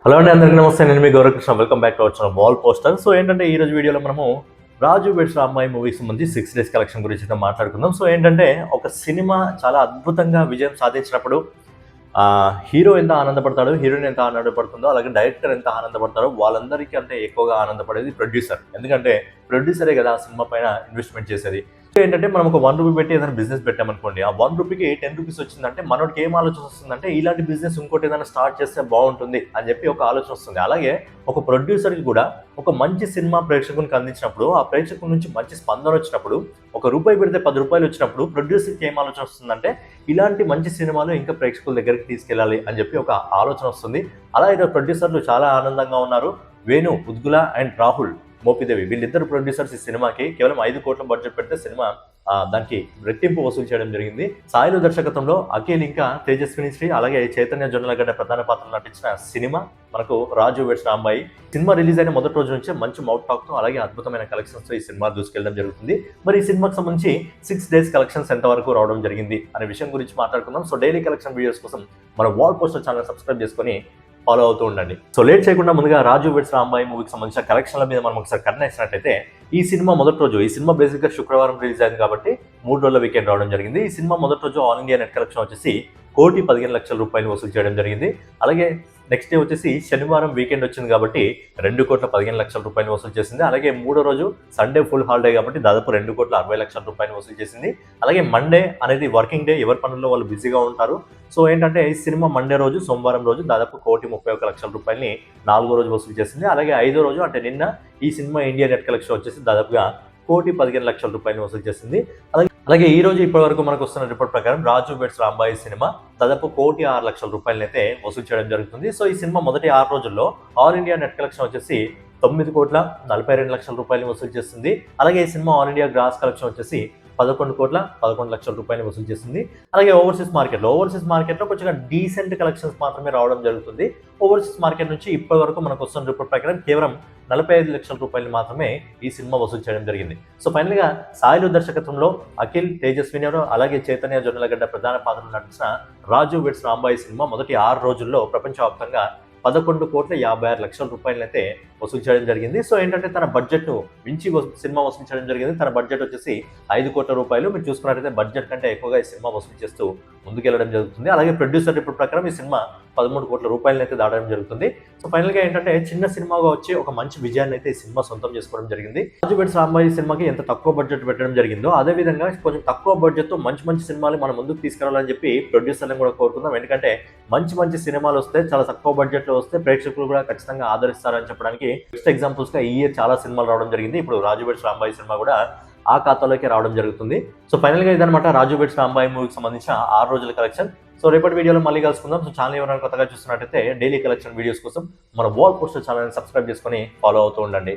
Hello అండి, అందరికీ నమస్తే. నేను మీ Gaurakrishna. Welcome back to our channel wall poster. So ఏంటంటే ఈ రోజు వీడియోలో మనము రాజు వెడ్స్ రాంబాయి మూవీకి సంబంధించి 6 డేస్ కలెక్షన్ గురించి అయితే మాట్లాడుకుందాం. సో ఏంటంటే ఒక సినిమా చాలా అద్భుతంగా విజయం సాధించినప్పుడు హీరో ఎంత ఆనందపడతాడో, హీరోయిన్ ఎంత ఆనందపడుతుందో, అలాగే డైరెక్టర్ ఎంత ఆనందపడతారో వాళ్ళందరికీ అంటే ఎక్కువగా ఆనందపడేది ప్రొడ్యూసర్. ఎందుకంటే ప్రొడ్యూసరే కదా ఆ సినిమా పైన ఇన్వెస్ట్మెంట్ చేసేది. ఏంటంటే మనం ఒక ₹1 పెట్టి ఏదైనా బిజినెస్ పెట్టామనుకోండి, ఆ ₹1కి ₹10 వచ్చిందంటే మనోడికి ఏం ఆలోచన వస్తుందంటే ఇలాంటి బిజినెస్ ఇంకోటి ఏదైనా స్టార్ట్ చేస్తే బాగుంటుంది అని చెప్పి ఒక ఆలోచన వస్తుంది. అలాగే ఒక ప్రొడ్యూసర్కి కూడా ఒక మంచి సినిమా ప్రేక్షకునికి అందించినప్పుడు, ఆ ప్రేక్షకుల నుంచి మంచి స్పందన వచ్చినప్పుడు, ఒక రూపాయి పెడితే ₹10 వచ్చినప్పుడు ప్రొడ్యూసర్కి ఏం ఆలోచన వస్తుందంటే ఇలాంటి మంచి సినిమాలు ఇంకా ప్రేక్షకుల దగ్గరికి తీసుకెళ్ళాలి అని చెప్పి ఒక ఆలోచన వస్తుంది. అలా అయితే ప్రొడ్యూసర్లు చాలా ఆనందంగా ఉన్నారు. వేణు ఉద్గుల అండ్ రాహుల్ మోపిదేవి వీళ్ళిద్దరు ప్రొడ్యూసర్స్ ఈ సినిమాకి కేవలం 5 కోట్ల బడ్జెట్ పెడితే సినిమా దానికి రెట్టింపు వసూలు చేయడం జరిగింది. సాయిలు దర్శకత్వంలో అఖిల్ ఇంకా తేజస్విని శ్రీ అలాగే చైతన్య జొన్నలగడ్డ ప్రధాన పాత్రలు నటించిన సినిమా మనకు రాజు వెడ్స్ రాంబాయి. సినిమా రిలీజ్ అయిన మొదటి రోజు నుంచే మంచి మౌత్ టాక్ తో అలాగే అద్భుతమైన కలెక్షన్స్ తో ఈ సినిమా దూసుకెళ్ళడం జరుగుతుంది. మరి ఈ సినిమాకి సంబంధించి 6 డేస్ కలెక్షన్స్ ఎంత వరకు రావడం జరిగింది అనే విషయం గురించి మాట్లాడుకుందాం. సో డైలీ కలెక్షన్ వీడియోస్ కోసం మన వాల్ పోస్టర్ ఛానల్ సబ్స్క్రైబ్ చేసుకొని ఫాలో అవుతూ ఉండండి. సో లేట్ చేయకుండా ముందుగా రాజు వెడ్స్ రాంబాయి మూవీకి సంబంధించిన కలెక్షన్ల మీద మనం ఒకసారి కన్నేసినట్టయితే ఈ సినిమా మొదటి రోజు, ఈ సినిమా బేసిక్గా శుక్రవారం రిలీజ్ అయింది కాబట్టి 3 రోజుల వీకెండ్ రావడం జరిగింది. ఈ సినిమా మొదటి రోజు ఆల్ ఇండియా నెట్ కలెక్షన్ వచ్చేసి ₹1,15,00,000 వసూలు చేయడం జరిగింది. అలాగే నెక్స్ట్ డే వచ్చేసి శనివారం వీకెండ్ వచ్చింది కాబట్టి ₹2,15,00,000 వసూలు చేసింది. అలాగే మూడో రోజు సండే ఫుల్ హాలిడే కాబట్టి దాదాపు ₹2,60,00,000 వసూలు చేసింది. అలాగే మండే అనేది వర్కింగ్ డే, ఎవరి పనుల్లో వాళ్ళు బిజీగా ఉంటారు. సో ఏంటంటే ఈ సినిమా మండే రోజు, సోమవారం రోజు దాదాపు ₹1,31,00,000 4వ రోజు వసూలు చేసింది. అలాగే 5వ రోజు అంటే నిన్న ఈ సినిమా ఇండియా నెట్ కలెక్షన్ వచ్చేసి దాదాపుగా ₹1,15,00,000 వసూలు చేసింది. అలాగే ఈ రోజు ఇప్పటి వరకు మనకు వస్తున్న రిపోర్ట్ ప్రకారం రాజు వెడ్స్ రాంబాయి సినిమా దాదాపు ₹1,06,00,000 అయితే వసూలు చేయడం జరుగుతుంది. సో ఈ సినిమా మొదటి 6 రోజుల్లో ఆల్ ఇండియా నెట్ కలెక్షన్ వచ్చేసి ₹9,42,00,000 వసూలు చేస్తుంది. అలాగే ఈ cinema all India gross collection వచ్చేసి ₹11,11,00,000 వసూలు చేసింది. అలాగే ఓవర్సీస్ మార్కెట్లో కొంచెం డీసెంట్ కలెక్షన్స్ మాత్రమే రావడం జరుగుతుంది. ఓవర్సీస్ మార్కెట్ నుంచి ఇప్పటి వరకు మనకు వస్తున్న రిపోర్ట్ ప్రకారం కేవలం ₹45,00,000 మాత్రమే ఈ సినిమా వసూలు చేయడం జరిగింది. సో ఫైనల్గా సాయిలు దర్శకత్వంలో అఖిల్, తేజస్విని అలాగే చైతన్య జొన్నలగడ్డ ప్రధాన పాత్రలు నటించిన రాజు వెడ్స్ రాంబాయి సినిమా మొదటి 6 రోజుల్లో ప్రపంచవ్యాప్తంగా ₹11,56,00,000 అయితే వసూలు చేయడం జరిగింది. సో ఏంటంటే తన బడ్జెట్ను మించి సినిమా వసూలు చేయడం జరిగింది. తన బడ్జెట్ వచ్చేసి ₹5 కోట్ల. మీరు చూసుకున్నట్టయితే బడ్జెట్ కంటే ఎక్కువగా ఈ సినిమా వసూలు చేస్తూ ముందుకెళ్లడం జరుగుతుంది. అలాగే ప్రొడ్యూసర్ రిపోర్ట్ ప్రకారం ఈ సినిమా ₹13 కోట్ల అయితే దాటడం జరుగుతుంది. సో ఫైనల్గా ఏంటంటే చిన్న సినిమాగా వచ్చి ఒక మంచి విజయాన్ని అయితే ఈ సినిమా సొంతం చేసుకోవడం జరిగింది. రాజు వెడ్స్ రాంబాయి సినిమాకి ఎంత తక్కువ బడ్జెట్ పెట్టడం జరిగిందో అదే విధంగా కొంచెం తక్కువ బడ్జెట్తో మంచి సినిమాలు మనం ముందుకు తీసుకురావాలని చెప్పి ప్రొడ్యూసర్లను కూడా కోరుకుందాం. ఎందుకంటే మంచి సినిమాలు వస్తే చాలా తక్కువ బడ్జెట్లో వస్తే ప్రేక్షకులు కూడా ఖచ్చితంగా ఆదరిస్తారని చెప్పడానికి బెస్ట్ ఎగ్జాంపుల్స్ గా ఈ ఇయర్ చాలా సినిమాలు రావడం జరిగింది. ఇప్పుడు రాజు వెడ్స్ రాంబాయి సినిమా కూడా ఆ ఖాతాలోకి రావడం జరుగుతుంది. సో ఫైనల్ గా ఇదనమాట రాజు వెడ్స్ రాంబాయి మూవీకి సంబంధించిన 6 రోజుల కలెక్షన్. సో రేపటి వీడియోలో మళ్ళీ కలుసుకుందాం. సో ఛానల్ ఎవరైనా కొత్తగా చూస్తున్నట్టయితే డైలీ కలెక్షన్ వీడియోస్ కోసం మన వాల్ పోస్టర్ ఛానల్ సబ్స్క్రైబ్ చేసుకొని ఫాలో అవుతూ ఉండండి.